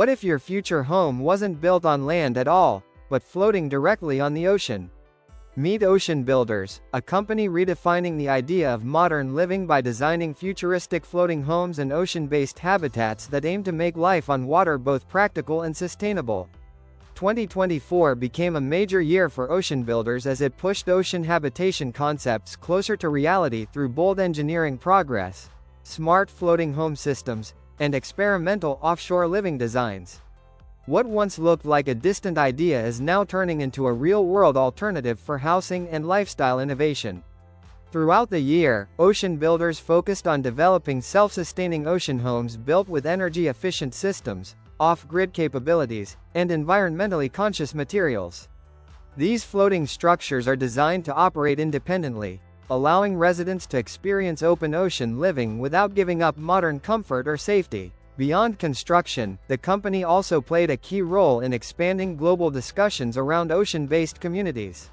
What if your future home wasn't built on land at all, but floating directly on the ocean? Meet Ocean Builders, a company redefining the idea of modern living by designing futuristic floating homes and ocean-based habitats that aim to make life on water both practical and sustainable. 2024 became a major year for Ocean Builders as it pushed ocean habitation concepts closer to reality through bold engineering progress, smart floating home systems, and experimental offshore living designs. What once looked like a distant idea is now turning into a real-world alternative for housing and lifestyle innovation. Throughout the year, Ocean Builders focused on developing self-sustaining ocean homes built with energy-efficient systems, off-grid capabilities, and environmentally conscious materials. These floating structures are designed to operate independently, allowing residents to experience open ocean living without giving up modern comfort or safety. Beyond construction, the company also played a key role in expanding global discussions around ocean-based communities.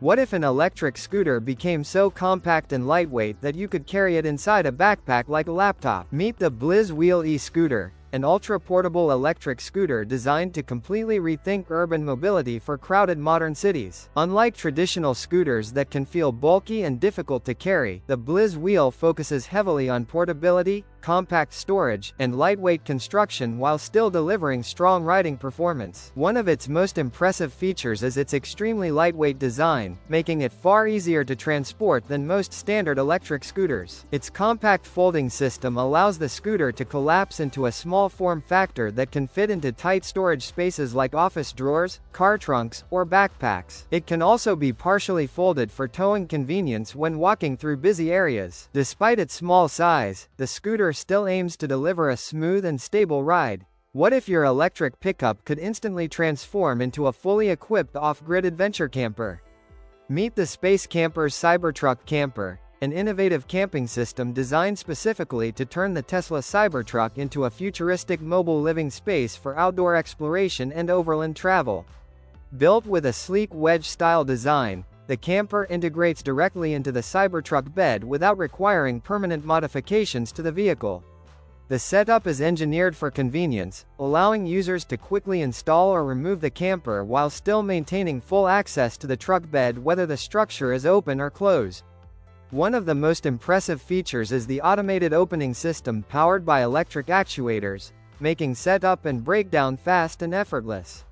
What if an electric scooter became so compact and lightweight that you could carry it inside a backpack like a laptop? Meet the Blizz Wheel e-scooter, an ultra-portable electric scooter designed to completely rethink urban mobility for crowded modern cities. Unlike traditional scooters that can feel bulky and difficult to carry, the Blizz Wheel focuses heavily on portability, compact storage, and lightweight construction while still delivering strong riding performance. One of its most impressive features is its extremely lightweight design, making it far easier to transport than most standard electric scooters. Its compact folding system allows the scooter to collapse into a small form factor that can fit into tight storage spaces like office drawers, car trunks, or backpacks. It can also be partially folded for towing convenience when walking through busy areas. Despite its small size, the scooter still aims to deliver a smooth and stable ride. What if your electric pickup could instantly transform into a fully equipped off-grid adventure camper? Meet the Space Camper's Cybertruck camper, an innovative camping system designed specifically to turn the Tesla Cybertruck into a futuristic mobile living space for outdoor exploration and overland travel. Built with a sleek wedge-style design, the camper integrates directly into the Cybertruck bed without requiring permanent modifications to the vehicle. The setup is engineered for convenience, allowing users to quickly install or remove the camper while still maintaining full access to the truck bed whether the structure is open or closed. One of the most impressive features is the automated opening system powered by electric actuators, making setup and breakdown fast and effortless.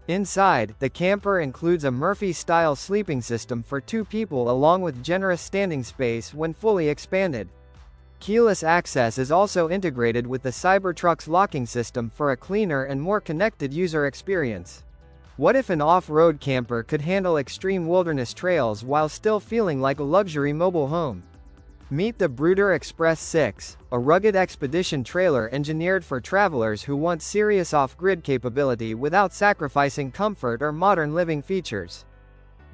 Inside, the camper includes a Murphy-style sleeping system for 2 people along with generous standing space when fully expanded. Keyless access is also integrated with the Cybertruck's locking system for a cleaner and more connected user experience. What if an off-road camper could handle extreme wilderness trails while still feeling like a luxury mobile home? Meet the Brooder Express 6, a rugged expedition trailer engineered for travelers who want serious off-grid capability without sacrificing comfort or modern living features.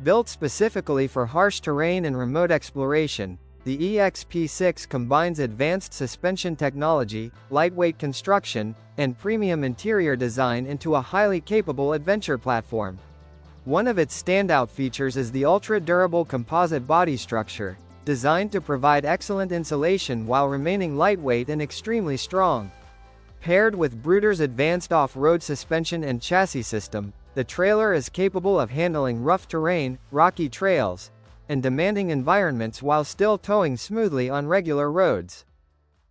Built specifically for harsh terrain and remote exploration, the EXP6 combines advanced suspension technology, lightweight construction, and premium interior design into a highly capable adventure platform. One of its standout features is the ultra-durable composite body structure, designed to provide excellent insulation while remaining lightweight and extremely strong. Paired with Brooder's advanced off-road suspension and chassis system, the trailer is capable of handling rough terrain, rocky trails, and demanding environments while still towing smoothly on regular roads.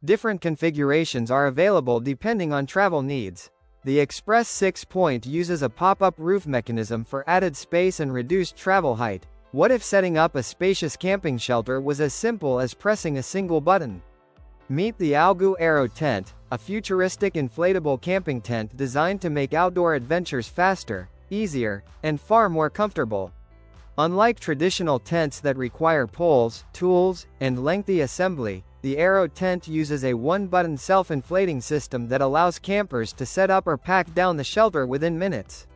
Different configurations are available depending on travel needs. The Express 6 Point uses a pop-up roof mechanism for added space and reduced travel height. What if setting up a spacious camping shelter was as simple as pressing a single button? Meet the Algu Aero Tent, a futuristic inflatable camping tent designed to make outdoor adventures faster, easier, and far more comfortable. Unlike traditional tents that require poles, tools, and lengthy assembly, the Aero tent uses a one-button self-inflating system that allows campers to set up or pack down the shelter within minutes.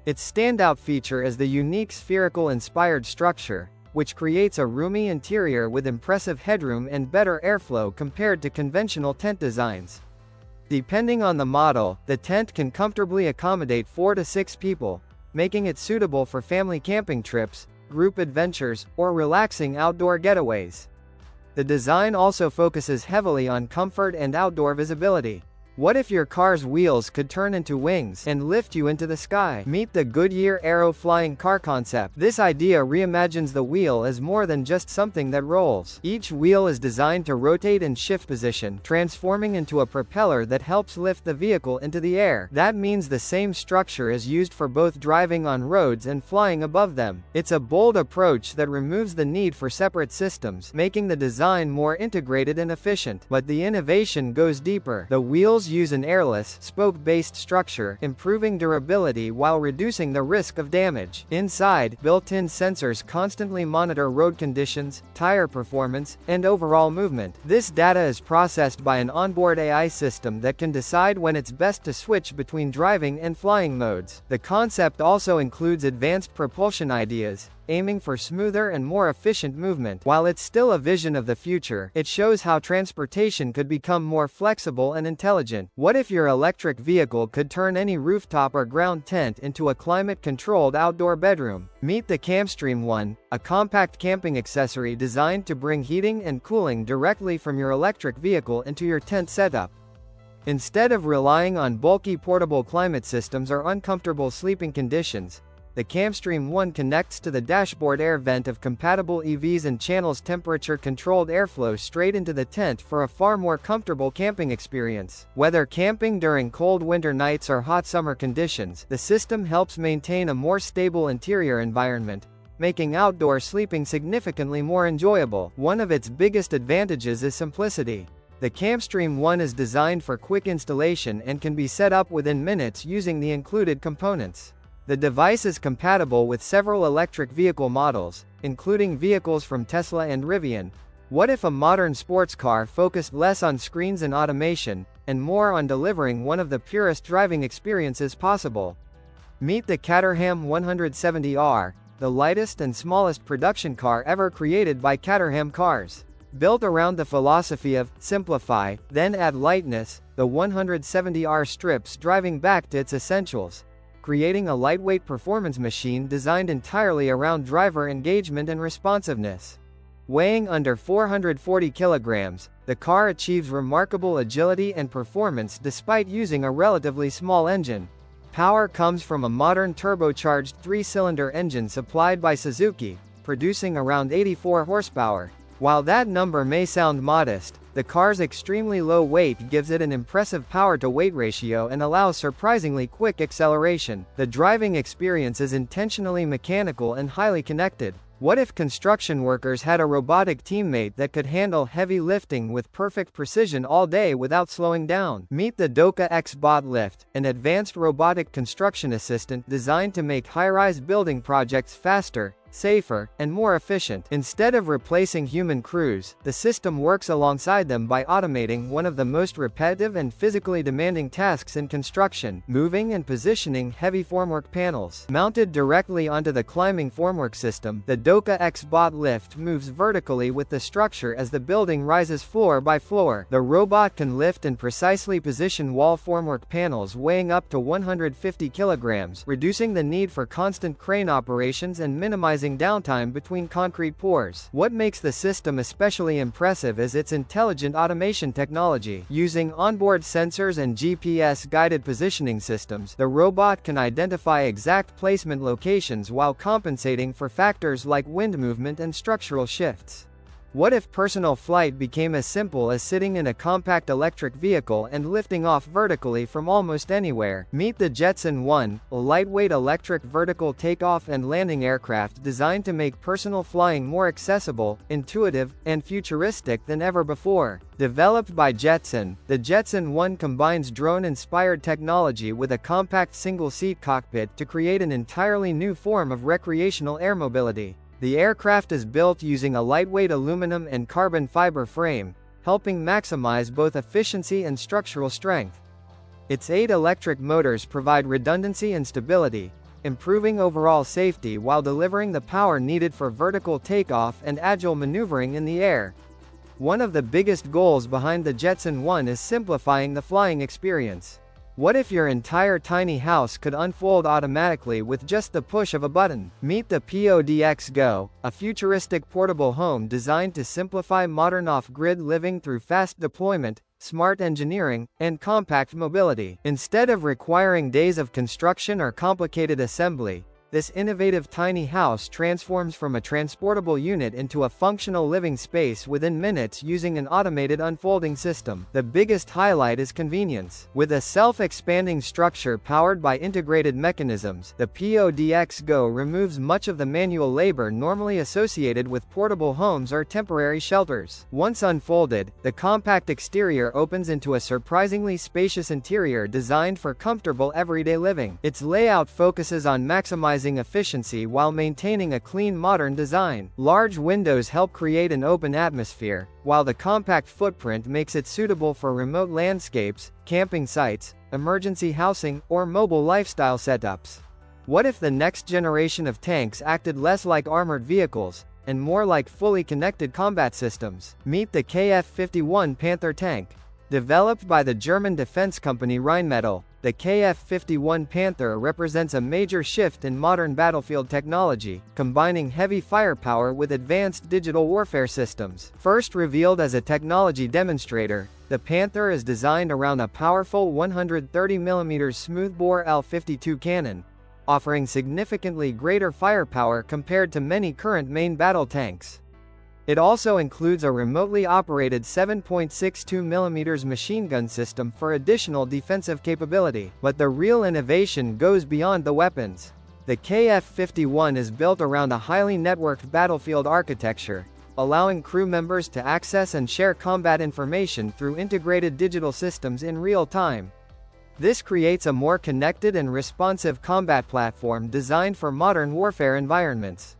Its standout feature is the unique spherical-inspired structure, which creates a roomy interior with impressive headroom and better airflow compared to conventional tent designs. Depending on the model, the tent can comfortably accommodate 4 to 6 people, making it suitable for family camping trips, group adventures, or relaxing outdoor getaways. The design also focuses heavily on comfort and outdoor visibility. What if your car's wheels could turn into wings and lift you into the sky? Meet the Goodyear Aero flying car concept. This idea reimagines the wheel as more than just something that rolls. Each wheel is designed to rotate and shift position, transforming into a propeller that helps lift the vehicle into the air. That means the same structure is used for both driving on roads and flying above them. It's a bold approach that removes the need for separate systems, making the design more integrated and efficient. But the innovation goes deeper. The wheels use an airless, spoke-based structure, improving durability while reducing the risk of damage. Inside, built-in sensors constantly monitor road conditions, tire performance, and overall movement. This data is processed by an onboard AI system that can decide when it's best to switch between driving and flying modes. The concept also includes advanced propulsion ideas, aiming for smoother and more efficient movement. While it's still a vision of the future, it shows how transportation could become more flexible and intelligent. What if your electric vehicle could turn any rooftop or ground tent into a climate-controlled outdoor bedroom? Meet the Campstream One, a compact camping accessory designed to bring heating and cooling directly from your electric vehicle into your tent setup. Instead of relying on bulky portable climate systems or uncomfortable sleeping conditions, the Campstream One connects to the dashboard air vent of compatible EVs and channels temperature-controlled airflow straight into the tent for a far more comfortable camping experience. Whether camping during cold winter nights or hot summer conditions, the system helps maintain a more stable interior environment, making outdoor sleeping significantly more enjoyable. One of its biggest advantages is simplicity. The Campstream One is designed for quick installation and can be set up within minutes using the included components. The device is compatible with several electric vehicle models, including vehicles from Tesla and Rivian. What if a modern sports car focused less on screens and automation, and more on delivering one of the purest driving experiences possible? Meet the Caterham 170R, the lightest and smallest production car ever created by Caterham Cars. Built around the philosophy of simplify, then add lightness, the 170R strips driving back to its essentials, creating a lightweight performance machine designed entirely around driver engagement and responsiveness. Weighing under 440 kilograms, the car achieves remarkable agility and performance despite using a relatively small engine. Power comes from a modern turbocharged 3-cylinder engine supplied by Suzuki, producing around 84 horsepower. While that number may sound modest, the car's extremely low weight gives it an impressive power-to-weight ratio and allows surprisingly quick acceleration. The driving experience is intentionally mechanical and highly connected. What if construction workers had a robotic teammate that could handle heavy lifting with perfect precision all day without slowing down? Meet the Doka X Bot Lift, an advanced robotic construction assistant designed to make high-rise building projects faster, safer, and more efficient. Instead of replacing human crews, the system works alongside them by automating one of the most repetitive and physically demanding tasks in construction, moving and positioning heavy formwork panels. Mounted directly onto the climbing formwork system, the Doka X Bot Lift moves vertically with the structure as the building rises floor by floor. The robot can lift and precisely position wall formwork panels weighing up to 150 kilograms, reducing the need for constant crane operations and minimizing downtime between concrete pours. What makes the system especially impressive is its intelligent automation technology. Using onboard sensors and GPS-guided positioning systems, the robot can identify exact placement locations while compensating for factors like wind movement and structural shifts. What if personal flight became as simple as sitting in a compact electric vehicle and lifting off vertically from almost anywhere? Meet the Jetson One, a lightweight electric vertical takeoff and landing aircraft designed to make personal flying more accessible, intuitive, and futuristic than ever before. Developed by Jetson, the Jetson One combines drone-inspired technology with a compact single-seat cockpit to create an entirely new form of recreational air mobility. The aircraft is built using a lightweight aluminum and carbon fiber frame, helping maximize both efficiency and structural strength. Its 8 electric motors provide redundancy and stability, improving overall safety while delivering the power needed for vertical takeoff and agile maneuvering in the air. One of the biggest goals behind the Jetson One is simplifying the flying experience. What if your entire tiny house could unfold automatically with just the push of a button? Meet the PODX Go, a futuristic portable home designed to simplify modern off-grid living through fast deployment, smart engineering, and compact mobility. Instead of requiring days of construction or complicated assembly, this innovative tiny house transforms from a transportable unit into a functional living space within minutes using an automated unfolding system. The biggest highlight is convenience. With a self-expanding structure powered by integrated mechanisms, the PODX Go removes much of the manual labor normally associated with portable homes or temporary shelters. Once unfolded, the compact exterior opens into a surprisingly spacious interior designed for comfortable everyday living. Its layout focuses on maximizing efficiency while maintaining a clean modern design. Large windows help create an open atmosphere, while the compact footprint makes it suitable for remote landscapes, camping sites, emergency housing, or mobile lifestyle setups. What if the next generation of tanks acted less like armored vehicles, and more like fully connected combat systems? Meet the KF-51 Panther tank. Developed by the German defense company Rheinmetall, the KF-51 Panther represents a major shift in modern battlefield technology, combining heavy firepower with advanced digital warfare systems. First revealed as a technology demonstrator, the Panther is designed around a powerful 130mm smoothbore L-52 cannon, offering significantly greater firepower compared to many current main battle tanks. It also includes a remotely operated 7.62mm machine gun system for additional defensive capability. But the real innovation goes beyond the weapons. The KF-51 is built around a highly networked battlefield architecture, allowing crew members to access and share combat information through integrated digital systems in real time. This creates a more connected and responsive combat platform designed for modern warfare environments.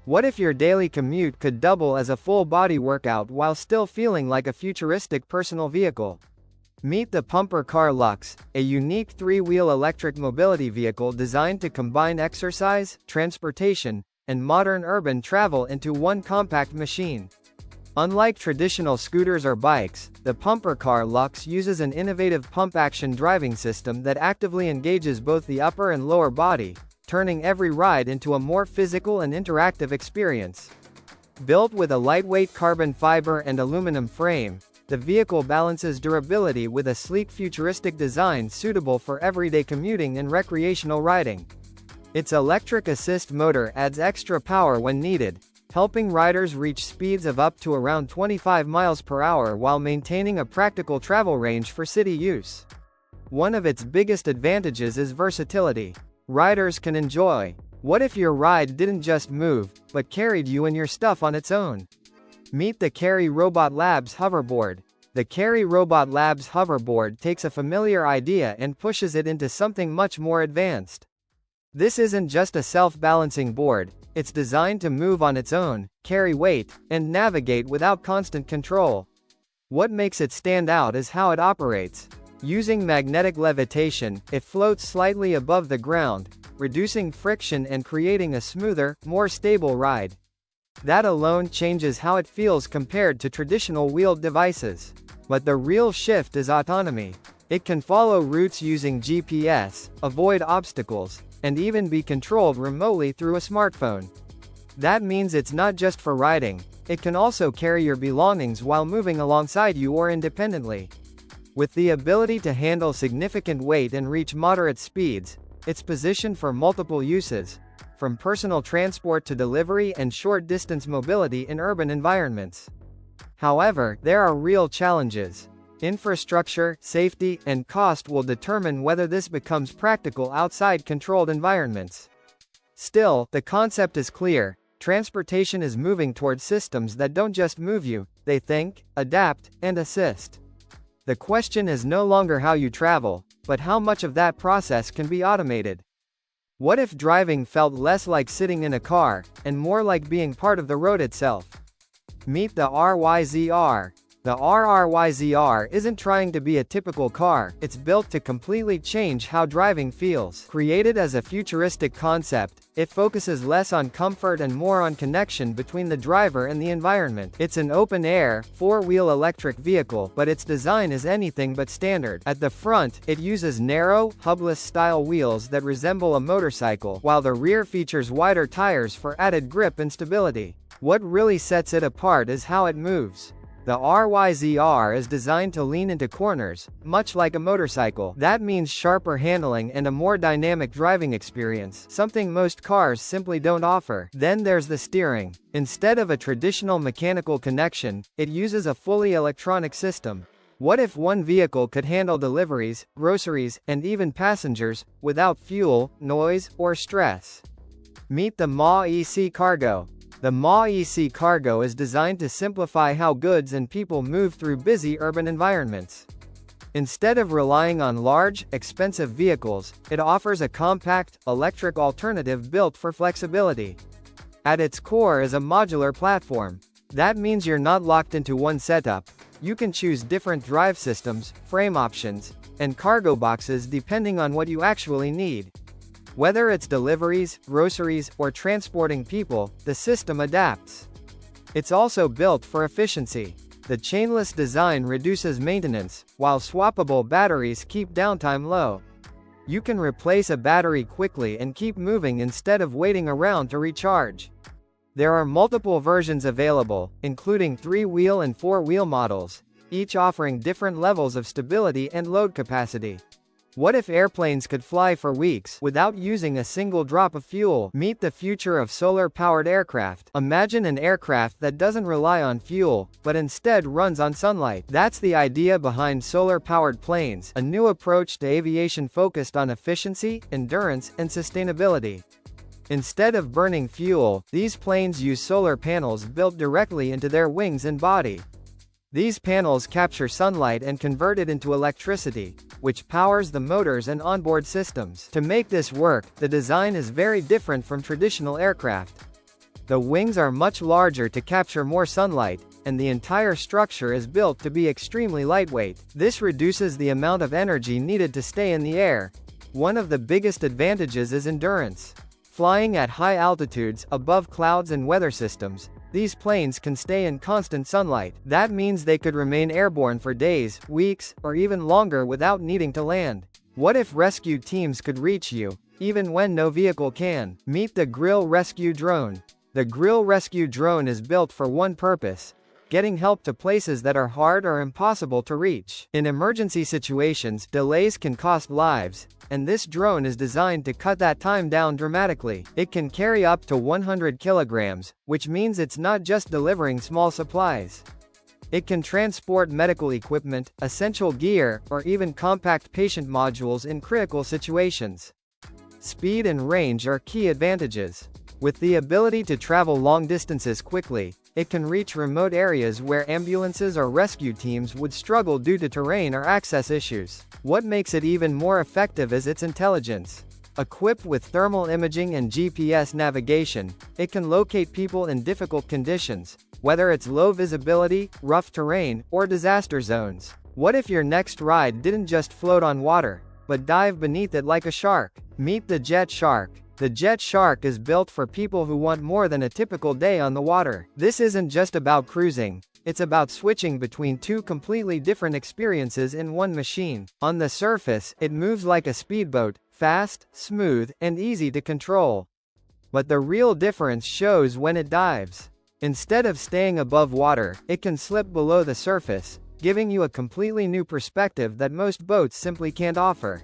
What if your daily commute could double as a full-body workout while still feeling like a futuristic personal vehicle? Meet the Pumper Car Luxe, a unique three-wheel electric mobility vehicle designed to combine exercise, transportation, and modern urban travel into one compact machine. Unlike traditional scooters or bikes, the Pumper Car Luxe uses an innovative pump-action driving system that actively engages both the upper and lower body, turning every ride into a more physical and interactive experience. Built with a lightweight carbon fiber and aluminum frame, the vehicle balances durability with a sleek futuristic design suitable for everyday commuting and recreational riding. Its electric assist motor adds extra power when needed, helping riders reach speeds of up to around 25 miles per hour while maintaining a practical travel range for city use. One of its biggest advantages is versatility. Riders can enjoy. What if your ride didn't just move, but carried you and your stuff on its own? Meet the Carry Robot Labs hoverboard. The Carry Robot Labs hoverboard takes a familiar idea and pushes it into something much more advanced. This isn't just a self-balancing board, it's designed to move on its own, carry weight, and navigate without constant control. What makes it stand out is how it operates. Using magnetic levitation, it floats slightly above the ground, reducing friction and creating a smoother, more stable ride. That alone changes how it feels compared to traditional wheeled devices. But the real shift is autonomy. It can follow routes using GPS, avoid obstacles, and even be controlled remotely through a smartphone. That means it's not just for riding, it can also carry your belongings while moving alongside you or independently. With the ability to handle significant weight and reach moderate speeds, it's positioned for multiple uses, from personal transport to delivery and short-distance mobility in urban environments. However, there are real challenges. Infrastructure, safety, and cost will determine whether this becomes practical outside controlled environments. Still, the concept is clear. Transportation is moving towards systems that don't just move you, they think, adapt, and assist. The question is no longer how you travel, but how much of that process can be automated. What if driving felt less like sitting in a car, and more like being part of the road itself? Meet the RYZR. The RRYZR isn't trying to be a typical car, it's built to completely change how driving feels. Created as a futuristic concept, it focuses less on comfort and more on connection between the driver and the environment. It's an open-air, four-wheel electric vehicle, but its design is anything but standard. At the front, it uses narrow, hubless-style wheels that resemble a motorcycle, while the rear features wider tires for added grip and stability. What really sets it apart is how it moves. The RYZR is designed to lean into corners, much like a motorcycle. That means sharper handling and a more dynamic driving experience, something most cars simply don't offer. Then there's the steering. Instead of a traditional mechanical connection, it uses a fully electronic system. What if one vehicle could handle deliveries, groceries, and even passengers, without fuel, noise, or stress? Meet the MA-EC Cargo. The MA-EC Cargo is designed to simplify how goods and people move through busy urban environments. Instead of relying on large, expensive vehicles, it offers a compact, electric alternative built for flexibility. At its core is a modular platform. That means you're not locked into one setup. You can choose different drive systems, frame options, and cargo boxes depending on what you actually need. Whether it's deliveries, groceries, or transporting people, the system adapts. It's also built for efficiency. The chainless design reduces maintenance, while swappable batteries keep downtime low. You can replace a battery quickly and keep moving instead of waiting around to recharge. There are multiple versions available, including 3-wheel and 4-wheel models, each offering different levels of stability and load capacity. What if airplanes could fly for weeks without using a single drop of fuel? Meet the future of solar-powered aircraft. Imagine an aircraft that doesn't rely on fuel, but instead runs on sunlight. That's the idea behind solar-powered planes, a new approach to aviation focused on efficiency, endurance, and sustainability. Instead of burning fuel, these planes use solar panels built directly into their wings and body. These panels capture sunlight and convert it into electricity, which powers the motors and onboard systems. To make this work, the design is very different from traditional aircraft. The wings are much larger to capture more sunlight, and the entire structure is built to be extremely lightweight. This reduces the amount of energy needed to stay in the air. One of the biggest advantages is endurance. Flying at high altitudes, above clouds and weather systems, these planes can stay in constant sunlight. That means they could remain airborne for days, weeks, or even longer without needing to land. What if rescue teams could reach you, even when no vehicle can? Meet the Grill Rescue Drone. The Grill Rescue Drone is built for one purpose: getting help to places that are hard or impossible to reach. In emergency situations, delays can cost lives, and this drone is designed to cut that time down dramatically. It can carry up to 100 kilograms, which means it's not just delivering small supplies. It can transport medical equipment, essential gear, or even compact patient modules in critical situations. Speed and range are key advantages. With the ability to travel long distances quickly, it can reach remote areas where ambulances or rescue teams would struggle due to terrain or access issues. What makes it even more effective is its intelligence. Equipped with thermal imaging and GPS navigation, it can locate people in difficult conditions, whether it's low visibility, rough terrain, or disaster zones. What if your next ride didn't just float on water, but dive beneath it like a shark? Meet the Jet Shark. The Jet Shark is built for people who want more than a typical day on the water. This isn't just about cruising. It's about switching between two completely different experiences in one machine. On the surface, it moves like a speedboat, fast, smooth, and easy to control. But the real difference shows when it dives. Instead of staying above water, it can slip below the surface, giving you a completely new perspective that most boats simply can't offer.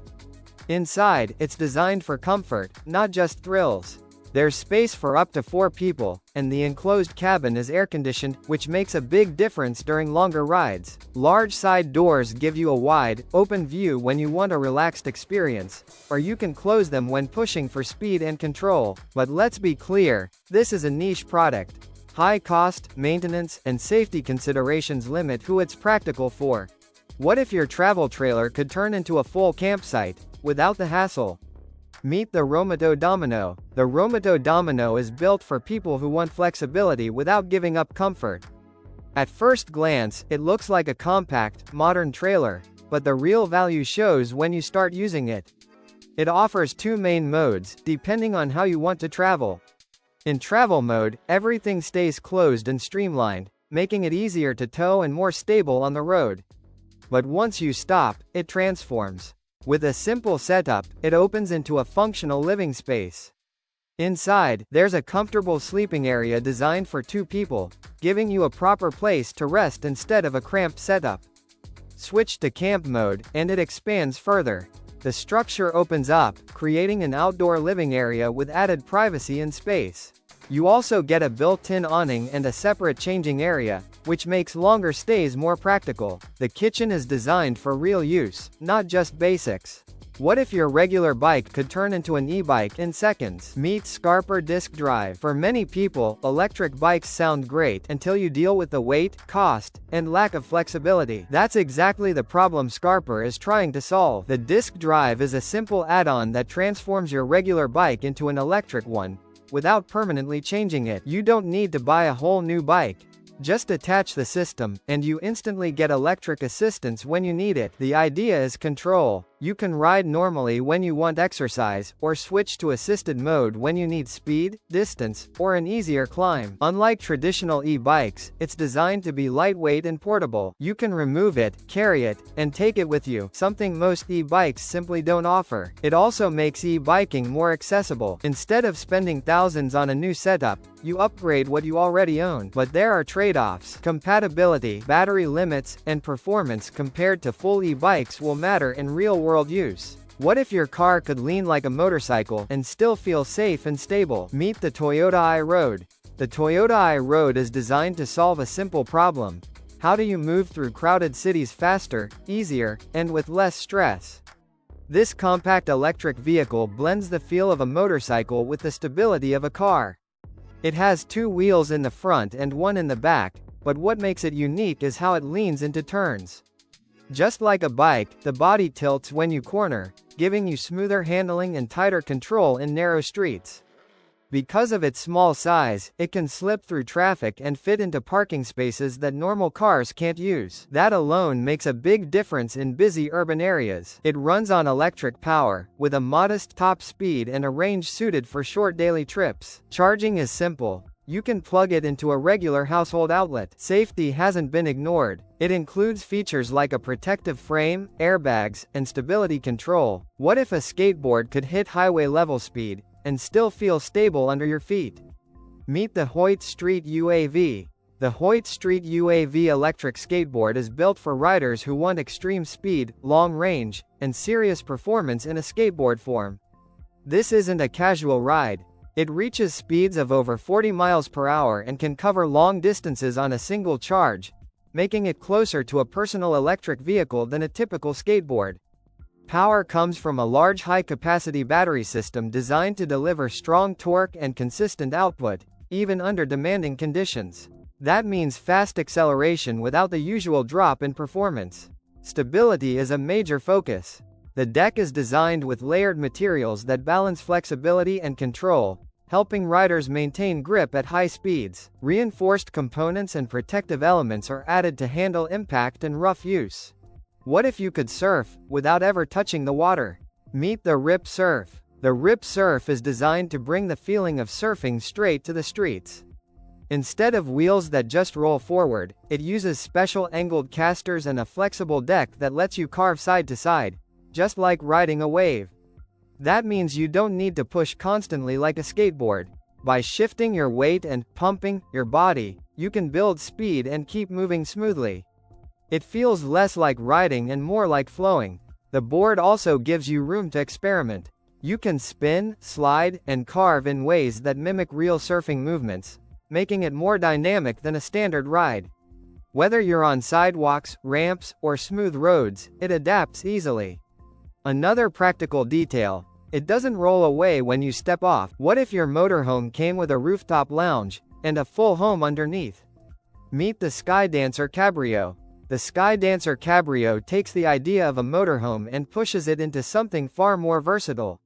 Inside, it's designed for comfort, not just thrills. There's space for up to 4 people, and the enclosed cabin is air-conditioned, which makes a big difference during longer rides. Large side doors give you a wide, open view when you want a relaxed experience, or you can close them when pushing for speed and control. But let's be clear, this is a niche product. High cost, maintenance, and safety considerations limit who it's practical for. What if your travel trailer could turn into a full campsite, without the hassle? Meet the Romoto Domino. The Romoto Domino is built for people who want flexibility without giving up comfort. At first glance, it looks like a compact, modern trailer, but the real value shows when you start using it. It offers two main modes, depending on how you want to travel. In travel mode, everything stays closed and streamlined, making it easier to tow and more stable on the road. But once you stop, it transforms. With a simple setup, it opens into a functional living space. Inside, there's a comfortable sleeping area designed for two people, giving you a proper place to rest instead of a cramped setup. Switch to camp mode, and it expands further. The structure opens up, creating an outdoor living area with added privacy and space. You also get a built-in awning and a separate changing area, which makes longer stays more practical. The kitchen is designed for real use, not just basics. What if your regular bike could turn into an e-bike in seconds? Meet Scarper Disc Drive. For many people, electric bikes sound great until you deal with the weight, cost, and lack of flexibility. That's exactly the problem Scarper is trying to solve. The disc drive is a simple add-on that transforms your regular bike into an electric one, without permanently changing it. You don't need to buy a whole new bike. Just attach the system, and you instantly get electric assistance when you need it. The idea is control. You can ride normally when you want exercise, or switch to assisted mode when you need speed, distance, or an easier climb. Unlike traditional e-bikes, it's designed to be lightweight and portable. You can remove it, carry it, and take it with you, something most e-bikes simply don't offer. It also makes e-biking more accessible. Instead of spending thousands on a new setup, you upgrade what you already own. But there are trade-offs. Compatibility, battery limits, and performance compared to full e-bikes will matter in real-world use. What if your car could lean like a motorcycle and still feel safe and stable? Meet the Toyota i-Road. The Toyota i-Road is designed to solve a simple problem. How do you move through crowded cities faster, easier, and with less stress? This compact electric vehicle blends the feel of a motorcycle with the stability of a car. It has two wheels in the front and one in the back, but what makes it unique is how it leans into turns. Just like a bike, the body tilts when you corner, giving you smoother handling and tighter control in narrow streets. Because of its small size, it can slip through traffic and fit into parking spaces that normal cars can't use. That alone makes a big difference in busy urban areas. It runs on electric power, with a modest top speed and a range suited for short daily trips. Charging is simple. You can plug it into a regular household outlet. Safety hasn't been ignored. It includes features like a protective frame, airbags, and stability control. What if a skateboard could hit highway level speed and still feel stable under your feet? Meet the Hoyt Street UAV. The Hoyt Street UAV electric skateboard is built for riders who want extreme speed, long range, and serious performance in a skateboard form. This isn't a casual ride. It reaches speeds of over 40 miles per hour and can cover long distances on a single charge, making it closer to a personal electric vehicle than a typical skateboard. Power comes from a large high-capacity battery system designed to deliver strong torque and consistent output, even under demanding conditions. That means fast acceleration without the usual drop in performance. Stability is a major focus. The deck is designed with layered materials that balance flexibility and control, helping riders maintain grip at high speeds. Reinforced components and protective elements are added to handle impact and rough use. What if you could surf, without ever touching the water? Meet the Rip Surf. The Rip Surf is designed to bring the feeling of surfing straight to the streets. Instead of wheels that just roll forward, it uses special angled casters and a flexible deck that lets you carve side to side, just like riding a wave. That means you don't need to push constantly like a skateboard. By shifting your weight and pumping your body, you can build speed and keep moving smoothly. It feels less like riding and more like flowing. The board also gives you room to experiment. You can spin, slide, and carve in ways that mimic real surfing movements, making it more dynamic than a standard ride. Whether you're on sidewalks, ramps, or smooth roads, it adapts easily. Another practical detail: it doesn't roll away when you step off. What if your motorhome came with a rooftop lounge and a full home underneath? Meet the Skydancer Cabrio. The Skydancer Cabrio takes the idea of a motorhome and pushes it into something far more versatile.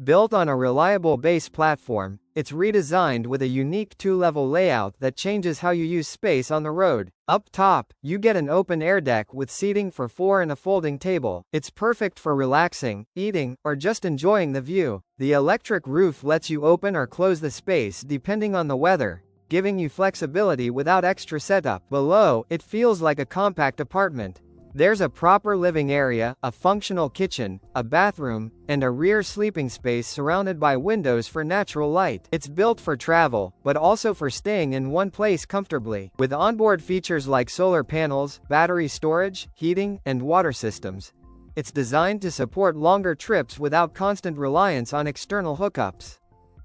Built on a reliable base platform, it's redesigned with a unique two-level layout that changes how you use space on the road. Up top, you get an open-air deck with seating for four and a folding table. It's perfect for relaxing, eating, or just enjoying the view. The electric roof lets you open or close the space depending on the weather, giving you flexibility without extra setup. Below, it feels like a compact apartment. There's a proper living area, a functional kitchen, a bathroom, and a rear sleeping space surrounded by windows for natural light. It's built for travel, but also for staying in one place comfortably. With onboard features like solar panels, battery storage, heating, and water systems, it's designed to support longer trips without constant reliance on external hookups.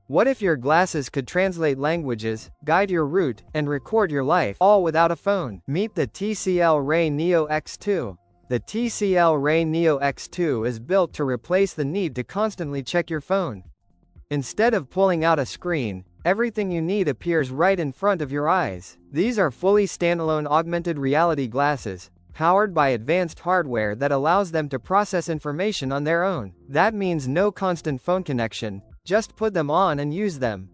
What if your glasses could translate languages, guide your route, and record your life, all without a phone? Meet the TCL Ray Neo X2. The TCL Ray Neo X2 is built to replace the need to constantly check your phone. Instead of pulling out a screen, everything you need appears right in front of your eyes. These are fully standalone augmented reality glasses, powered by advanced hardware that allows them to process information on their own. That means no constant phone connection. Just put them on and use them.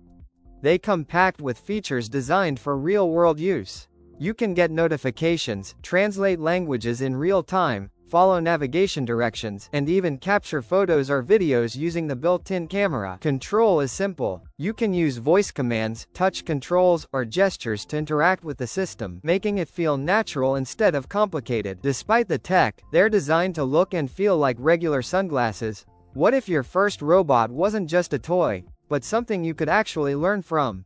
They come packed with features designed for real-world use. You can get notifications, translate languages in real time, follow navigation directions, and even capture photos or videos using the built-in camera. Control is simple. You can use voice commands, touch controls, or gestures to interact with the system, making it feel natural instead of complicated. Despite the tech, they're designed to look and feel like regular sunglasses. What if your first robot wasn't just a toy, but something you could actually learn from?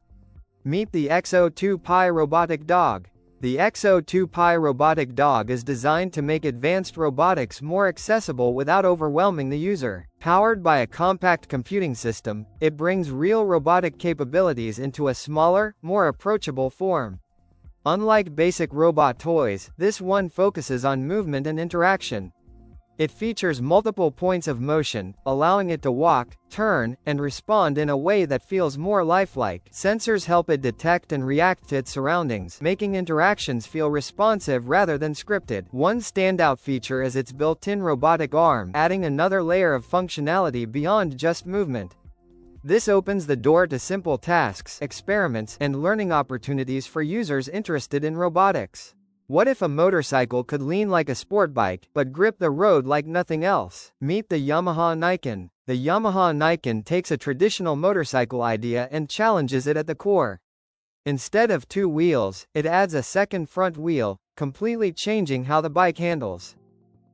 Meet the XO2 Pi robotic dog. The XO2 Pi robotic dog is designed to make advanced robotics more accessible without overwhelming the user. Powered by a compact computing system, it brings real robotic capabilities into a smaller, more approachable form. Unlike basic robot toys, this one focuses on movement and interaction. It features multiple points of motion, allowing it to walk, turn, and respond in a way that feels more lifelike. Sensors help it detect and react to its surroundings, making interactions feel responsive rather than scripted. One standout feature is its built-in robotic arm, adding another layer of functionality beyond just movement. This opens the door to simple tasks, experiments, and learning opportunities for users interested in robotics. What if a motorcycle could lean like a sport bike, but grip the road like nothing else? Meet the Yamaha Nikon. The Yamaha Nikon takes a traditional motorcycle idea and challenges it at the core. Instead of two wheels, it adds a second front wheel, completely changing how the bike handles.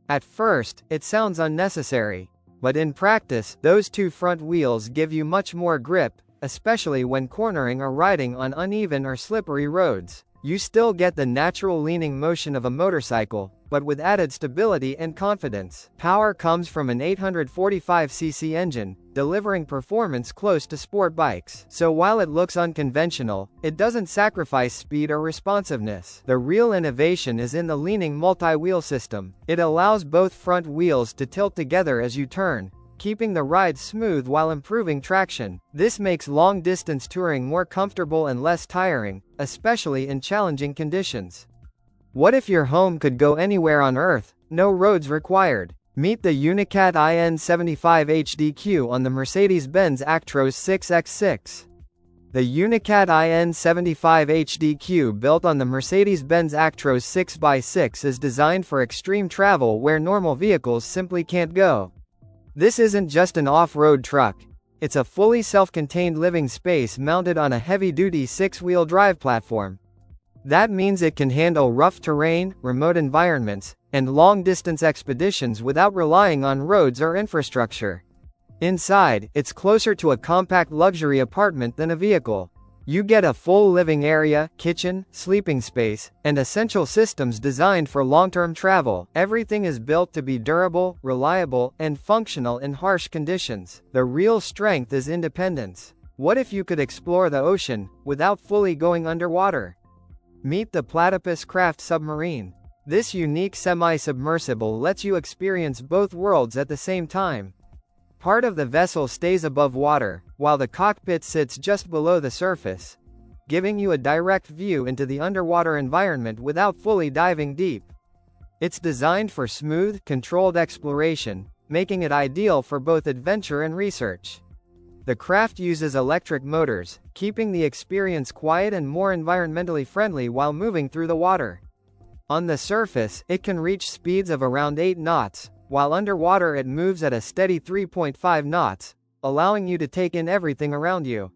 At first, it sounds unnecessary, but in practice, those two front wheels give you much more grip, especially when cornering or riding on uneven or slippery roads. You still get the natural leaning motion of a motorcycle, but with added stability and confidence. Power comes from an 845cc engine, delivering performance close to sport bikes. So while it looks unconventional, it doesn't sacrifice speed or responsiveness. The real innovation is in the leaning multi-wheel system. It allows both front wheels to tilt together as you turn, keeping the ride smooth while improving traction. This makes long-distance touring more comfortable and less tiring, especially in challenging conditions. What if your home could go anywhere on Earth, no roads required? Meet the Unicat IN75 HDQ on the Mercedes-Benz Actros 6X6. The Unicat IN75 HDQ, built on the Mercedes-Benz Actros 6x6, is designed for extreme travel where normal vehicles simply can't go. This isn't just an off-road truck. It's a fully self-contained living space mounted on a heavy-duty six-wheel drive platform. That means it can handle rough terrain, remote environments, and long-distance expeditions without relying on roads or infrastructure. Inside, it's closer to a compact luxury apartment than a vehicle. You get a full living area, kitchen, sleeping space, and essential systems designed for long-term travel. Everything is built to be durable, reliable, and functional in harsh conditions. The real strength is independence. What if you could explore the ocean, without fully going underwater? Meet the Platypus Craft submarine. This unique semi-submersible lets you experience both worlds at the same time. Part of the vessel stays above water, while the cockpit sits just below the surface, giving you a direct view into the underwater environment without fully diving deep. It's designed for smooth, controlled exploration, making it ideal for both adventure and research. The craft uses electric motors, keeping the experience quiet and more environmentally friendly while moving through the water. On the surface, it can reach speeds of around 8 knots, while underwater it moves at a steady 3.5 knots, allowing you to take in everything around you.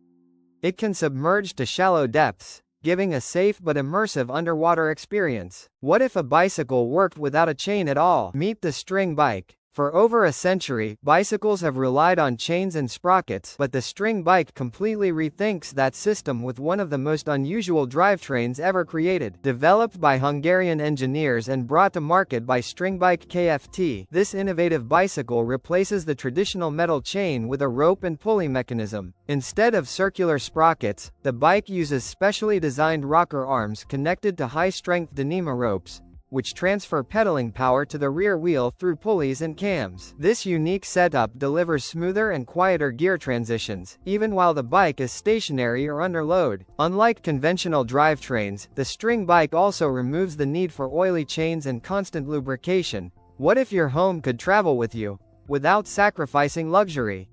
It can submerge to shallow depths, giving a safe but immersive underwater experience. What if a bicycle worked without a chain at all? Meet the string bike. For over a century, bicycles have relied on chains and sprockets, but the string bike completely rethinks that system with one of the most unusual drivetrains ever created. Developed by Hungarian engineers and brought to market by Stringbike Kft., this innovative bicycle replaces the traditional metal chain with a rope and pulley mechanism. Instead of circular sprockets, the bike uses specially designed rocker arms connected to high-strength Dyneema ropes, which transfer pedaling power to the rear wheel through pulleys and cams. This unique setup delivers smoother and quieter gear transitions, even while the bike is stationary or under load. Unlike conventional drivetrains, the string bike also removes the need for oily chains and constant lubrication. What if your home could travel with you, without sacrificing luxury?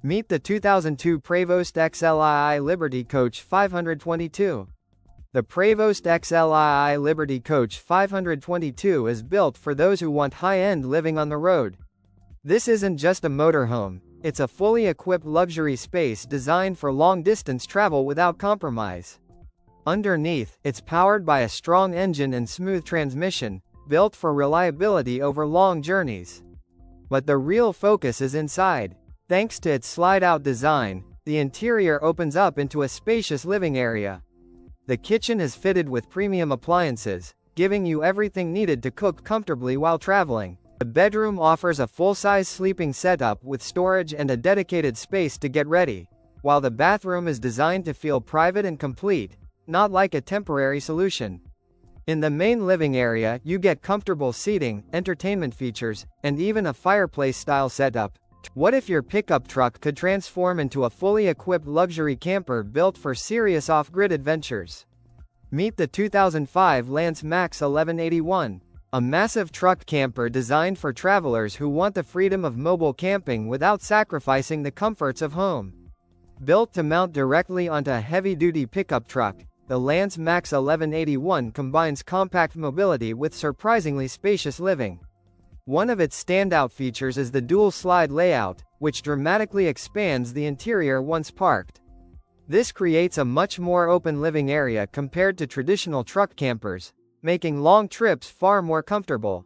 Meet the 2002 Prevost XLII Liberty Coach 522. The Prevost XLII Liberty Coach 522 is built for those who want high-end living on the road. This isn't just a motorhome, it's a fully equipped luxury space designed for long-distance travel without compromise. Underneath, it's powered by a strong engine and smooth transmission, built for reliability over long journeys. But the real focus is inside. Thanks to its slide-out design, the interior opens up into a spacious living area. The kitchen is fitted with premium appliances, giving you everything needed to cook comfortably while traveling. The bedroom offers a full-size sleeping setup with storage and a dedicated space to get ready, while the bathroom is designed to feel private and complete, not like a temporary solution. In the main living area, you get comfortable seating, entertainment features, and even a fireplace-style setup. What if your pickup truck could transform into a fully equipped luxury camper built for serious off-grid adventures? Meet the 2005 Lance Max 1181, a massive truck camper designed for travelers who want the freedom of mobile camping without sacrificing the comforts of home. Built to mount directly onto a heavy-duty pickup truck, the Lance Max 1181 combines compact mobility with surprisingly spacious living. One of its standout features is the dual slide layout, which dramatically expands the interior once parked. This creates a much more open living area compared to traditional truck campers, making long trips far more comfortable.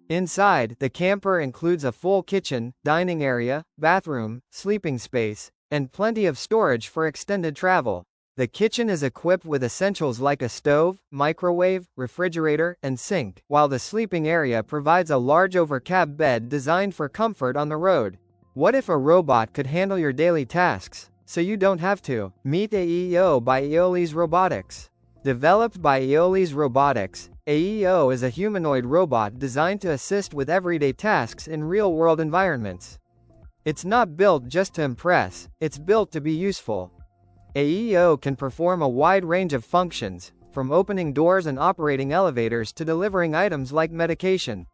Inside, the camper includes a full kitchen, dining area, bathroom, sleeping space, and plenty of storage for extended travel. The kitchen is equipped with essentials like a stove, microwave, refrigerator, and sink, while the sleeping area provides a large overcab bed designed for comfort on the road. What if a robot could handle your daily tasks, so you don't have to? Meet AEO by Aeolis Robotics. Developed by Aeolis Robotics, AEO is a humanoid robot designed to assist with everyday tasks in real-world environments. It's not built just to impress, it's built to be useful. AEO can perform a wide range of functions, from opening doors and operating elevators to delivering items like medication.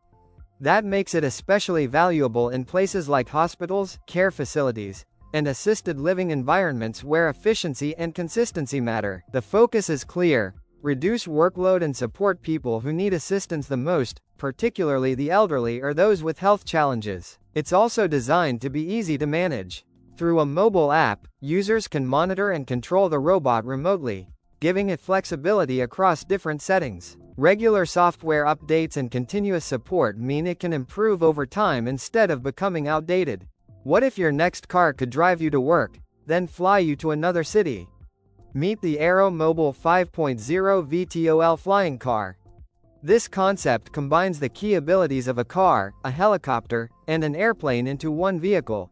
That makes it especially valuable in places like hospitals, care facilities, and assisted living environments where efficiency and consistency matter. The focus is clear: reduce workload and support people who need assistance the most, particularly the elderly or those with health challenges. It's also designed to be easy to manage. Through a mobile app, users can monitor and control the robot remotely, giving it flexibility across different settings. Regular software updates and continuous support mean it can improve over time instead of becoming outdated. What if your next car could drive you to work, then fly you to another city? Meet the Aero Mobile 5.0 VTOL flying car. This concept combines the key abilities of a car, a helicopter, and an airplane into one vehicle.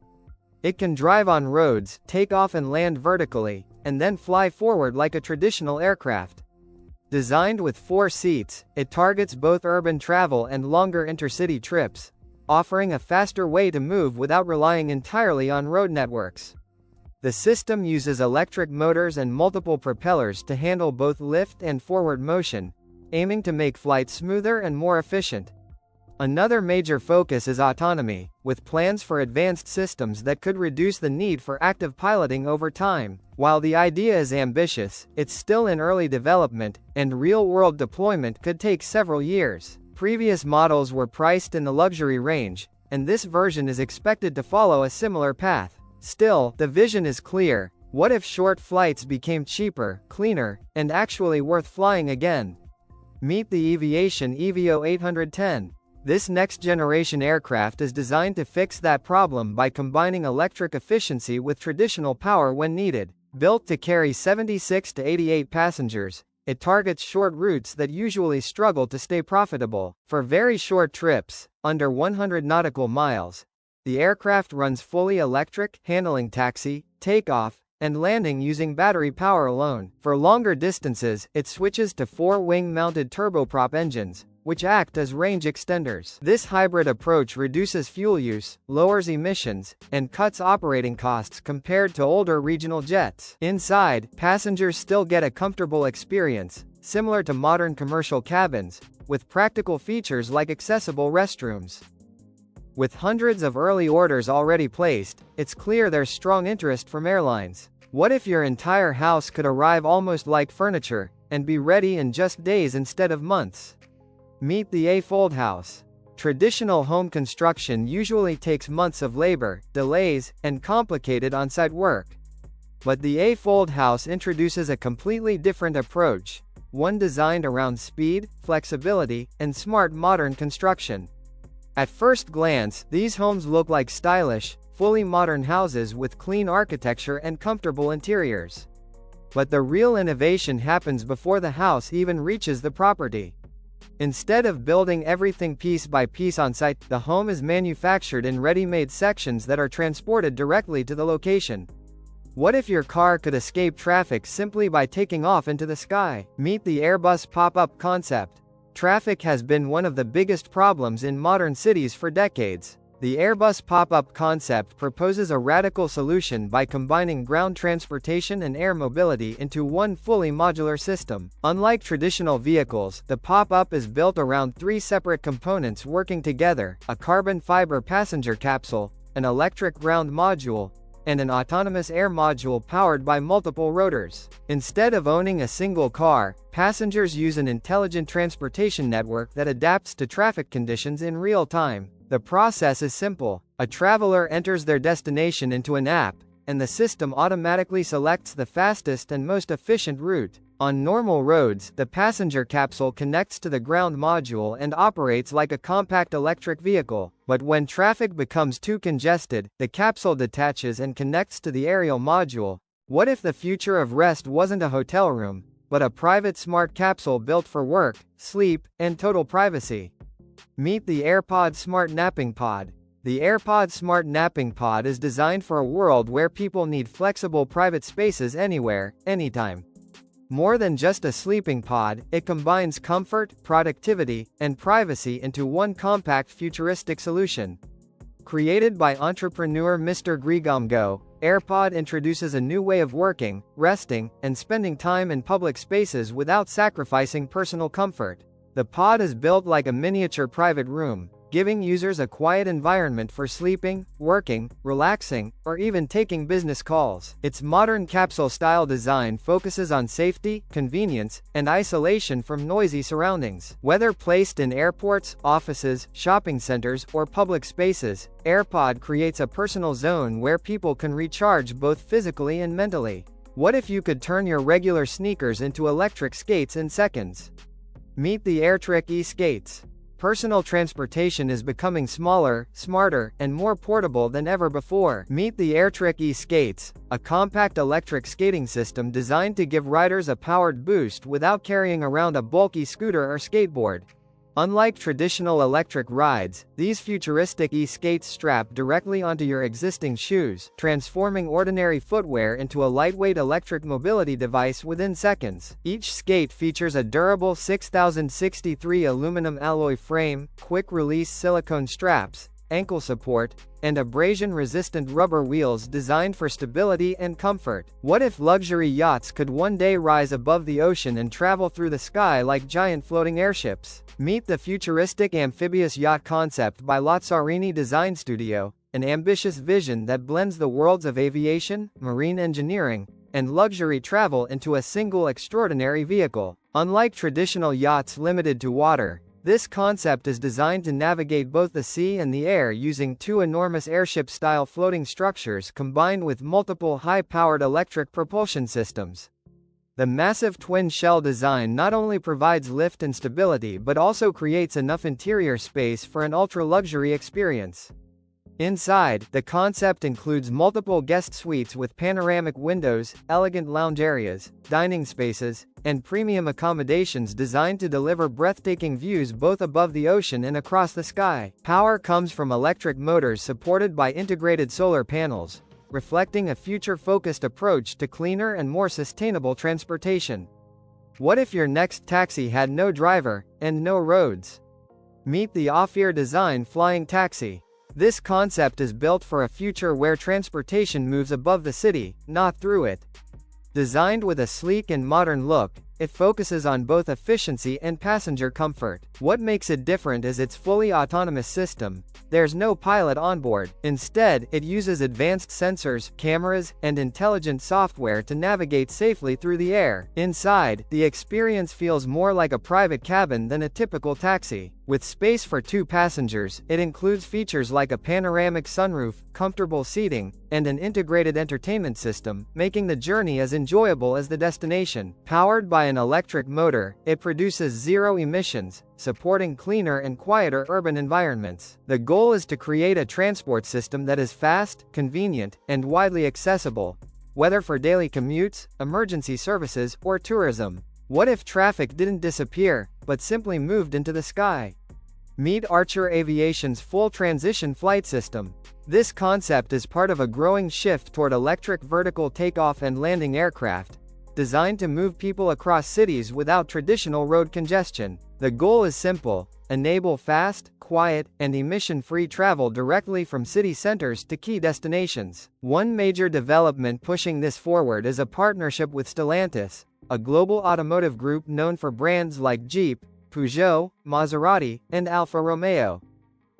It can drive on roads, take off and land vertically, and then fly forward like a traditional aircraft. Designed with 4 seats, it targets both urban travel and longer intercity trips, offering a faster way to move without relying entirely on road networks. The system uses electric motors and multiple propellers to handle both lift and forward motion, aiming to make flight smoother and more efficient. Another major focus is autonomy, with plans for advanced systems that could reduce the need for active piloting over time. While the idea is ambitious, it's still in early development, and real-world deployment could take several years. Previous models were priced in the luxury range, and this version is expected to follow a similar path. Still, the vision is clear. What if short flights became cheaper, cleaner, and actually worth flying again? Meet the Aviation Evo 810. This next-generation aircraft is designed to fix that problem by combining electric efficiency with traditional power when needed. Built to carry 76 to 88 passengers, it targets short routes that usually struggle to stay profitable. For very short trips, under 100 nautical miles, the aircraft runs fully electric, handling taxi, takeoff, and landing using battery power alone. For longer distances, it switches to 4 wing-mounted turboprop engines, which act as range extenders. This hybrid approach reduces fuel use, lowers emissions, and cuts operating costs compared to older regional jets. Inside, passengers still get a comfortable experience, similar to modern commercial cabins, with practical features like accessible restrooms. With hundreds of early orders already placed, it's clear there's strong interest from airlines. What if your entire house could arrive almost like furniture, and be ready in just days instead of months? Meet the A-fold house. Traditional home construction usually takes months of labor, delays, and complicated on-site work. But the A-fold house introduces a completely different approach, one designed around speed, flexibility, and smart modern construction. At first glance, these homes look like stylish, fully modern houses with clean architecture and comfortable interiors. But the real innovation happens before the house even reaches the property. Instead of building everything piece by piece on site, the home is manufactured in ready-made sections that are transported directly to the location. What if your car could escape traffic simply by taking off into the sky? Meet the Airbus pop-up concept. Traffic has been one of the biggest problems in modern cities for decades. The Airbus pop-up concept proposes a radical solution by combining ground transportation and air mobility into one fully modular system. Unlike traditional vehicles, the pop-up is built around 3 separate components working together: a carbon fiber passenger capsule, an electric ground module, and an autonomous air module powered by multiple rotors. Instead of owning a single car, passengers use an intelligent transportation network that adapts to traffic conditions in real time. The process is simple. A traveler enters their destination into an app, and the system automatically selects the fastest and most efficient route. On normal roads, the passenger capsule connects to the ground module and operates like a compact electric vehicle. But when traffic becomes too congested, the capsule detaches and connects to the aerial module. What if the future of rest wasn't a hotel room, but a private smart capsule built for work, sleep, and total privacy? Meet the AirPod Smart Napping Pod. The AirPod Smart Napping Pod is designed for a world where people need flexible private spaces anywhere, anytime. More than just a sleeping pod, it combines comfort, productivity, and privacy into one compact futuristic solution. Created by entrepreneur Mr. Grigamgo, AirPod introduces a new way of working, resting, and spending time in public spaces without sacrificing personal comfort. The pod is built like a miniature private room, giving users a quiet environment for sleeping, working, relaxing, or even taking business calls. Its modern capsule-style design focuses on safety, convenience, and isolation from noisy surroundings. Whether placed in airports, offices, shopping centers, or public spaces, AirPod creates a personal zone where people can recharge both physically and mentally. What if you could turn your regular sneakers into electric skates in seconds? Meet the AirTrick e-skates. Personal transportation is becoming smaller, smarter, and more portable than ever before. Meet the AirTrick e-skates, a compact electric skating system designed to give riders a powered boost without carrying around a bulky scooter or skateboard. Unlike traditional electric rides, these futuristic e-skates strap directly onto your existing shoes, transforming ordinary footwear into a lightweight electric mobility device within seconds. Each skate features a durable 6063 aluminum alloy frame, quick-release silicone straps, ankle support, and abrasion-resistant rubber wheels designed for stability and comfort. What if luxury yachts could one day rise above the ocean and travel through the sky like giant floating airships? Meet the futuristic amphibious yacht concept by Lazzarini Design Studio, an ambitious vision that blends the worlds of aviation, marine engineering, and luxury travel into a single extraordinary vehicle. Unlike traditional yachts limited to water, this concept is designed to navigate both the sea and the air using two enormous airship-style floating structures combined with multiple high-powered electric propulsion systems. The massive twin-shell design not only provides lift and stability but also creates enough interior space for an ultra-luxury experience. Inside, the concept includes multiple guest suites with panoramic windows, elegant lounge areas, dining spaces, and premium accommodations designed to deliver breathtaking views both above the ocean and across the sky. Power comes from electric motors supported by integrated solar panels, reflecting a future-focused approach to cleaner and more sustainable transportation. What if your next taxi had no driver, and no roads? Meet the off-ear design flying taxi. This concept is built for a future where transportation moves above the city, not through it. Designed with a sleek and modern look, it focuses on both efficiency and passenger comfort. What makes it different is its fully autonomous system. There's no pilot on board. Instead, it uses advanced sensors, cameras, and intelligent software to navigate safely through the air. Inside, the experience feels more like a private cabin than a typical taxi. With space for 2 passengers, it includes features like a panoramic sunroof, comfortable seating, and an integrated entertainment system, making the journey as enjoyable as the destination. Powered by an electric motor, it produces zero emissions, supporting cleaner and quieter urban environments. The goal is to create a transport system that is fast, convenient, and widely accessible, whether for daily commutes, emergency services, or tourism. What if traffic didn't disappear, but simply moved into the sky? Meet Archer Aviation's full transition flight system. This concept is part of a growing shift toward electric vertical takeoff and landing aircraft, designed to move people across cities without traditional road congestion. The goal is simple: enable fast, quiet, and emission-free travel directly from city centers to key destinations. One major development pushing this forward is a partnership with Stellantis, a global automotive group known for brands like Jeep, Peugeot, Maserati, and Alfa Romeo.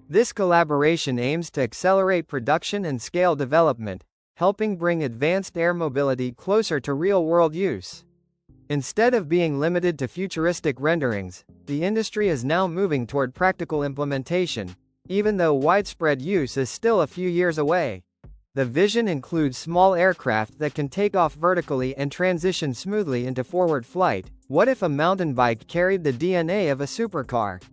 This collaboration aims to accelerate production and scale development, helping bring advanced air mobility closer to real-world use. Instead of being limited to futuristic renderings, the industry is now moving toward practical implementation, even though widespread use is still a few years away. The vision includes small aircraft that can take off vertically and transition smoothly into forward flight. What if a mountain bike carried the DNA of a supercar?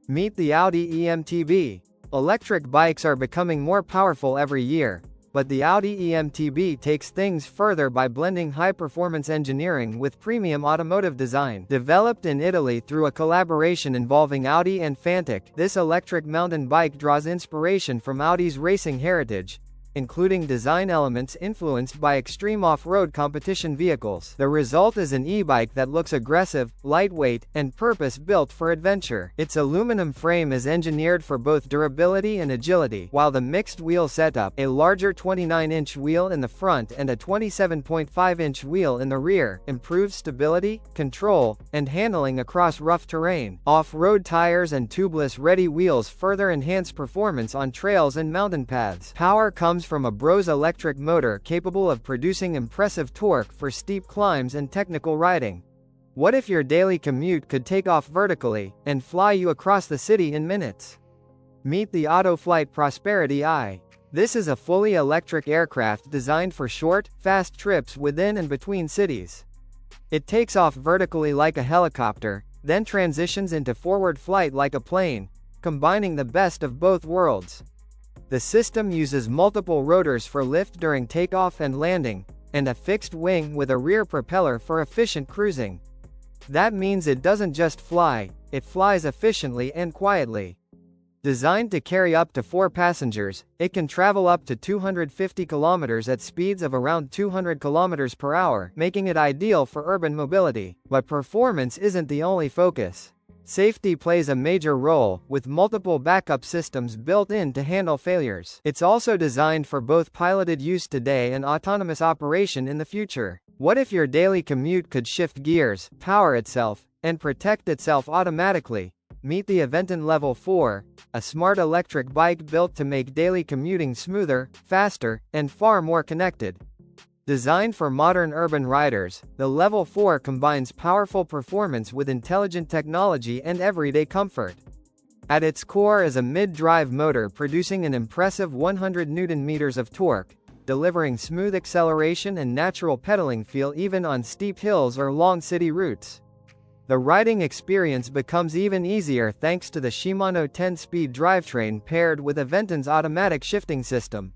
Meet the Audi EMTB. Electric bikes are becoming more powerful every year, but the Audi EMTB takes things further by blending high-performance engineering with premium automotive design. Developed in Italy through a collaboration involving Audi and Fantic, this electric mountain bike draws inspiration from Audi's racing heritage, including design elements influenced by extreme off-road competition vehicles. The result is an e-bike that looks aggressive, lightweight, and purpose-built for adventure. Its aluminum frame is engineered for both durability and agility, while the mixed wheel setup, a larger 29-inch wheel in the front and a 27.5-inch wheel in the rear, improves stability, control, and handling across rough terrain. Off-road tires and tubeless-ready wheels further enhance performance on trails and mountain paths. Power comes from a Bros electric motor capable of producing impressive torque for steep climbs and technical riding. What if your daily commute could take off vertically and fly you across the city in minutes? Meet the Autoflight Prosperity Eye. This is a fully electric aircraft designed for short, fast trips within and between cities. It takes off vertically like a helicopter, then transitions into forward flight like a plane, combining the best of both worlds. The system uses multiple rotors for lift during takeoff and landing, and a fixed wing with a rear propeller for efficient cruising. That means it doesn't just fly, it flies efficiently and quietly. Designed to carry up to 4 passengers, it can travel up to 250 kilometers at speeds of around 200 kilometers per hour, making it ideal for urban mobility. But performance isn't the only focus. Safety plays a major role, with multiple backup systems built in to handle failures. It's also designed for both piloted use today and autonomous operation in the future. What if your daily commute could shift gears, power itself, and protect itself automatically? Meet the Invention Level 4, a smart electric bike built to make daily commuting smoother, faster, and far more connected. Designed for modern urban riders, the Level 4 combines powerful performance with intelligent technology and everyday comfort. At its core is a mid-drive motor producing an impressive 100 Nm of torque, delivering smooth acceleration and natural pedaling feel even on steep hills or long city routes. The riding experience becomes even easier thanks to the Shimano 10-speed drivetrain paired with Invention's automatic shifting system.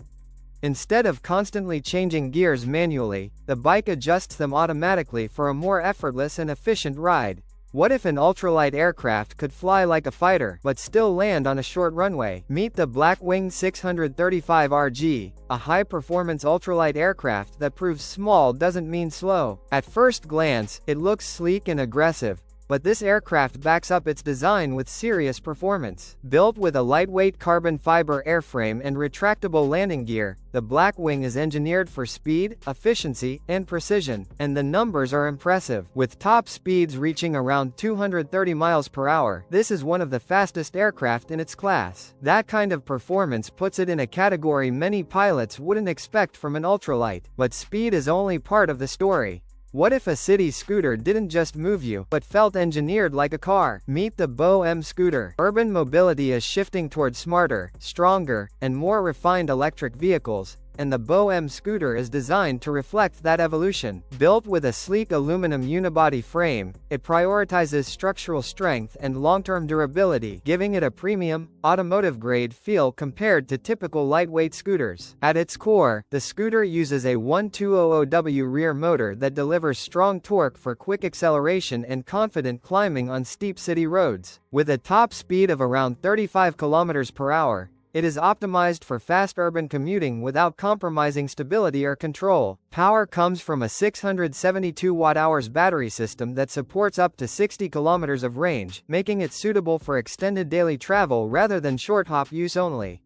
Instead of constantly changing gears manually, the bike adjusts them automatically for a more effortless and efficient ride. What if an ultralight aircraft could fly like a fighter, but still land on a short runway? Meet the Blackwing 635RG, a high-performance ultralight aircraft that proves small doesn't mean slow. At first glance, it looks sleek and aggressive, but this aircraft backs up its design with serious performance. Built with a lightweight carbon fiber airframe and retractable landing gear, the Blackwing is engineered for speed, efficiency, and precision, and the numbers are impressive. With top speeds reaching around 230 miles per hour, this is one of the fastest aircraft in its class. That kind of performance puts it in a category many pilots wouldn't expect from an ultralight. But speed is only part of the story. What if a city scooter didn't just move you, but felt engineered like a car? Meet the Bo M scooter. Urban mobility is shifting toward smarter, stronger, and more refined electric vehicles, and the Bo M scooter is designed to reflect that evolution. Built with a sleek aluminum unibody frame, it prioritizes structural strength and long-term durability, giving it a premium, automotive-grade feel compared to typical lightweight scooters. At its core, the scooter uses a 1200W rear motor that delivers strong torque for quick acceleration and confident climbing on steep city roads. With a top speed of around 35 km per hour, it is optimized for fast urban commuting without compromising stability or control. Power comes from a 672 watt-hours battery system that supports up to 60 kilometers of range, making it suitable for extended daily travel rather than short-hop use only.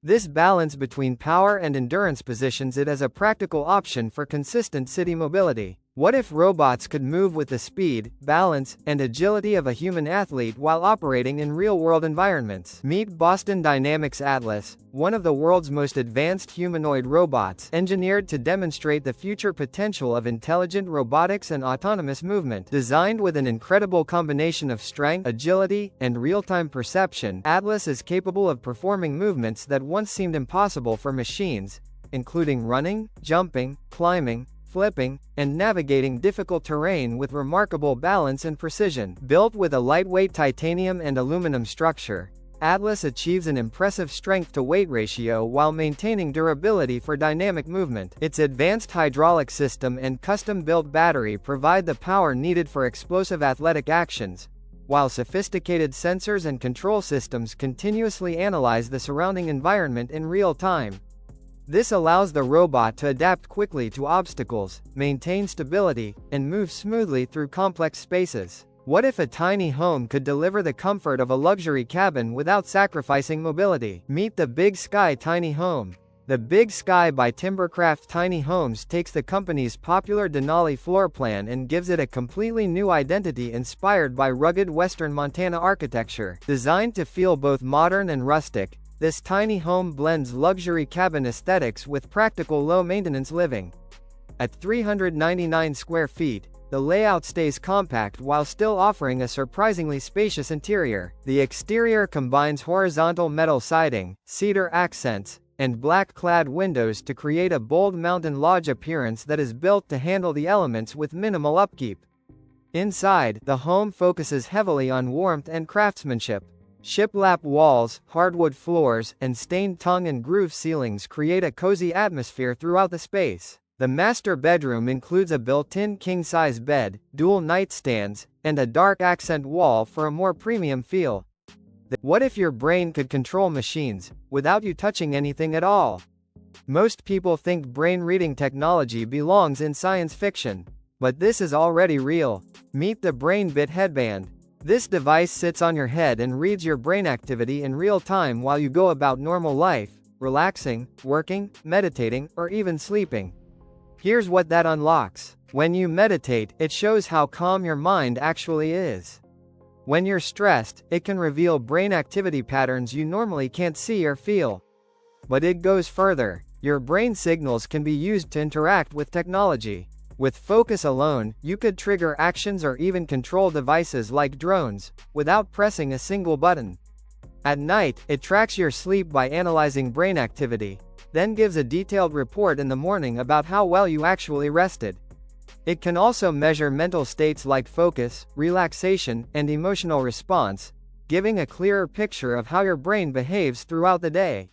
This balance between power and endurance positions it as a practical option for consistent city mobility. What if robots could move with the speed, balance, and agility of a human athlete while operating in real-world environments? Meet Boston Dynamics Atlas, one of the world's most advanced humanoid robots, engineered to demonstrate the future potential of intelligent robotics and autonomous movement. Designed with an incredible combination of strength, agility, and real-time perception, Atlas is capable of performing movements that once seemed impossible for machines, including running, jumping, climbing, flipping, and navigating difficult terrain with remarkable balance and precision. Built with a lightweight titanium and aluminum structure, Atlas achieves an impressive strength-to-weight ratio while maintaining durability for dynamic movement. Its advanced hydraulic system and custom-built battery provide the power needed for explosive athletic actions, while sophisticated sensors and control systems continuously analyze the surrounding environment in real time. This allows the robot to adapt quickly to obstacles, maintain stability, and move smoothly through complex spaces. What if a tiny home could deliver the comfort of a luxury cabin without sacrificing mobility? Meet the Big Sky Tiny Home. The Big Sky by Timbercraft Tiny Homes takes the company's popular Denali floor plan and gives it a completely new identity inspired by rugged western Montana architecture. Designed to feel both modern and rustic, this tiny home blends luxury cabin aesthetics with practical low-maintenance living. At 399 square feet, the layout stays compact while still offering a surprisingly spacious interior. The exterior combines horizontal metal siding, cedar accents, and black-clad windows to create a bold mountain lodge appearance that is built to handle the elements with minimal upkeep. Inside, the home focuses heavily on warmth and craftsmanship. Shiplap walls, hardwood floors, and stained tongue and groove ceilings create a cozy atmosphere throughout the space. The master bedroom includes a built-in king-size bed, dual nightstands, and a dark accent wall for a more premium feel. What if your brain could control machines, without you touching anything at all? Most people think brain-reading technology belongs in science fiction. But this is already real. Meet the BrainBit headband. This device sits on your head and reads your brain activity in real time while you go about normal life, relaxing, working, meditating, or even sleeping. Here's what that unlocks. When you meditate, it shows how calm your mind actually is. When you're stressed, it can reveal brain activity patterns you normally can't see or feel. But it goes further. Your brain signals can be used to interact with technology. With focus alone, you could trigger actions or even control devices like drones, without pressing a single button. At night, it tracks your sleep by analyzing brain activity, then gives a detailed report in the morning about how well you actually rested. It can also measure mental states like focus, relaxation, and emotional response, giving a clearer picture of how your brain behaves throughout the day.